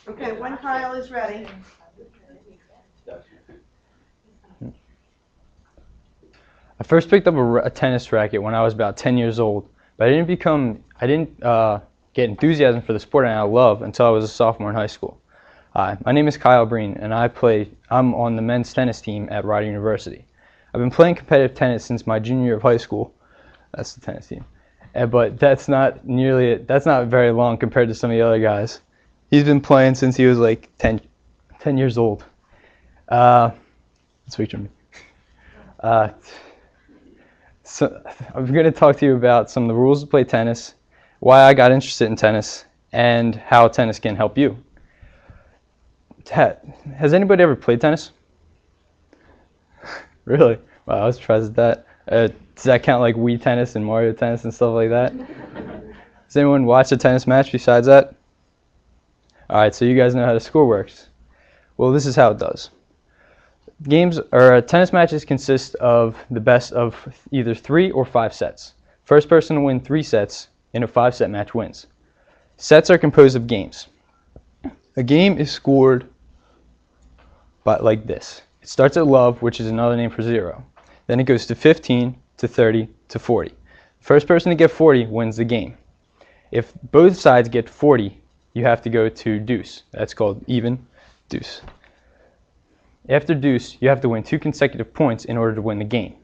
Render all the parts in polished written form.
Okay, when Kyle is ready. I first picked up a tennis racket when I was about 10 years old, but I didn't get enthusiasm for the sport and I love until I was a sophomore in high school. Hi, my name is Kyle Breen, and I'm on the men's tennis team at Rider University. I've been playing competitive tennis since my junior year of high school. That's the tennis team. But that's not very long compared to some of the other guys. He's been playing since he was like 10 years old. Let's picture me. So I'm going to talk to you about some of the rules to play tennis, why I got interested in tennis, and how tennis can help you. Has anybody ever played tennis? Really? Wow, I was surprised at that. Does that count like Wii tennis and Mario tennis and stuff like that? Does anyone watch a tennis match besides that? Alright, so you guys know how the score works. Well, this is how it does. Tennis matches consist of the best of either 3 or 5 sets. First person to win 3 sets in a 5-set match wins. Sets are composed of games. A game is scored like this. It starts at love, which is another name for 0. Then it goes to 15, to 30, to 40. The first person to get 40 wins the game. If both sides get 40, you have to go to deuce. That's called even deuce. After deuce, you have to win 2 consecutive points in order to win the game.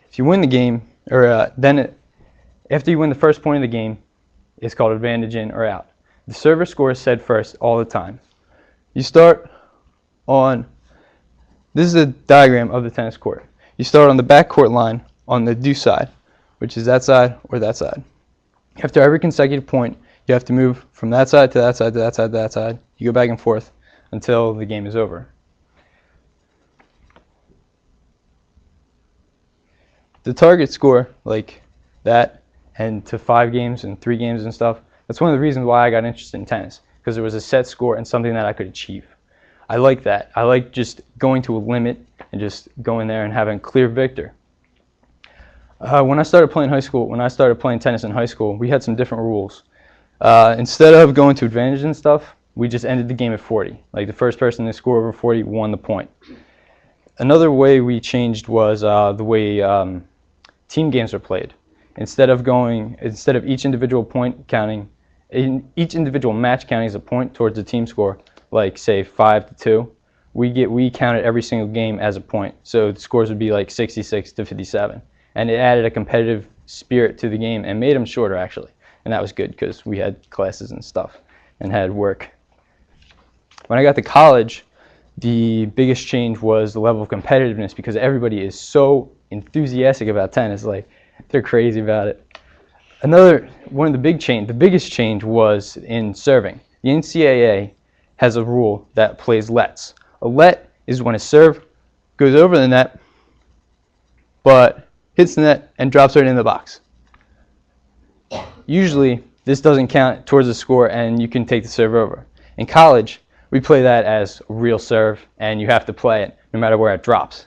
If you win the game, after you win the first point of the game, it's called advantage in or out. The server score is said first all the time. You start on, this is a diagram of the tennis court. You start on the back court line on the deuce side, which is that side or that side. After every consecutive point, you have to move from that side to that side to that side to that side. You go back and forth until the game is over. The target score, like that, and to 5 games and 3 games and stuff, that's one of the reasons why I got interested in tennis, because there was a set score and something that I could achieve. I like that. I like just going to a limit and just going there and having a clear victor. When I started playing tennis in high school, we had some different rules. Instead of going to advantage and stuff, we just ended the game at 40. Like the first person to score over 40 won the point. Another way we changed was the way team games are played. Instead of each individual match counting as a point towards the team score, like say 5-2, we counted every single game as a point. So the scores would be like 66 to 57, and it added a competitive spirit to the game and made them shorter actually, and that was good because we had classes and stuff and had work. When I got to college, the biggest change was the level of competitiveness because everybody is so enthusiastic about tennis, like they're crazy about it. The biggest change was in serving. The NCAA has a rule that plays lets. A let is when a serve goes over the net, but hits the net and drops right in the box. Usually, this doesn't count towards the score and you can take the serve over. In college, we play that as a real serve and you have to play it no matter where it drops.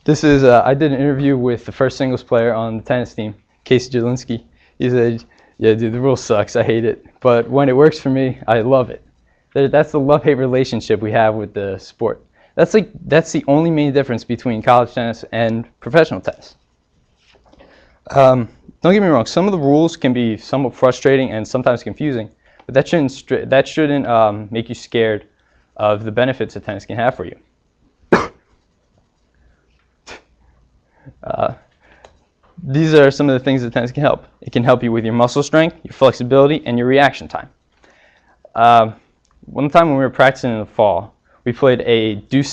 I did an interview with the first singles player on the tennis team, Casey Jelinski. He said, yeah, dude, the rule sucks. I hate it. But when it works for me, I love it. That's the love-hate relationship we have with the sport. That's the only main difference between college tennis and professional tennis. Don't get me wrong. Some of the rules can be somewhat frustrating and sometimes confusing, but that shouldn't make you scared of the benefits that tennis can have for you. These are some of the things that tennis can help. It can help you with your muscle strength, your flexibility, and your reaction time. One time when we were practicing in the fall, we played a game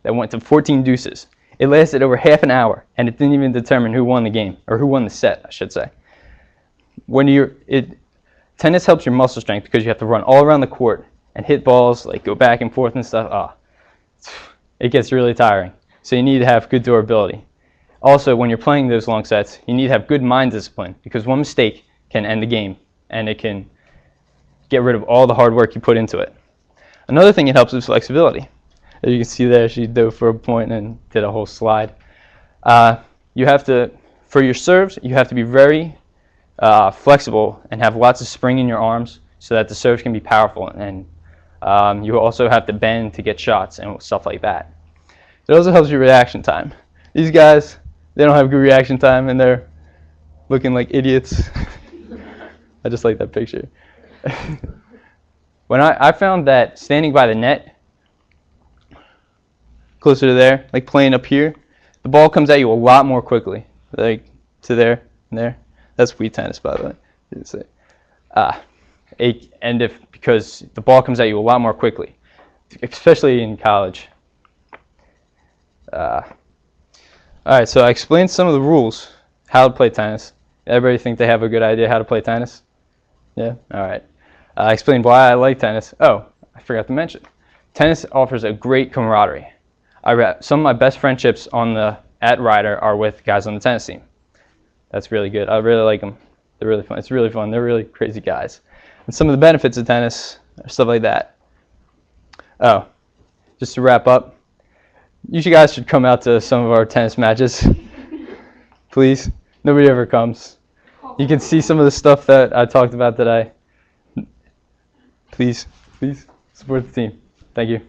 that went to 14 deuces. It lasted over half an hour, and it didn't even determine who won the game, or who won the set, I should say. Tennis helps your muscle strength because you have to run all around the court and hit balls, like go back and forth and stuff. It gets really tiring. So you need to have good durability. Also, when you're playing those long sets, you need to have good mind discipline because one mistake can end the game, and it can get rid of all the hard work you put into it. Another thing it helps is flexibility. As you can see there, she dove for a point and did a whole slide. For your serves, you have to be very flexible and have lots of spring in your arms so that the serves can be powerful, and you also have to bend to get shots and stuff like that. It also helps your reaction time. These guys, they don't have good reaction time and they're looking like idiots. I just like that picture. When I found that standing by the net, closer to there, like playing up here, the ball comes at you a lot more quickly. Like to there and there. That's Wii tennis, by the way. Didn't say. Because the ball comes at you a lot more quickly, especially in college. All right, so I explained some of the rules, how to play tennis. Everybody think they have a good idea how to play tennis? Yeah? All right. I explained why I like tennis. Oh, I forgot to mention. Tennis offers a great camaraderie. Some of my best friendships at Ryder are with guys on the tennis team. That's really good. I really like them. They're really fun. It's really fun. They're really crazy guys. And some of the benefits of tennis are stuff like that. Oh, just to wrap up, you guys should come out to some of our tennis matches. Please. Nobody ever comes. You can see some of the stuff that I talked about today. Please support the team. Thank you.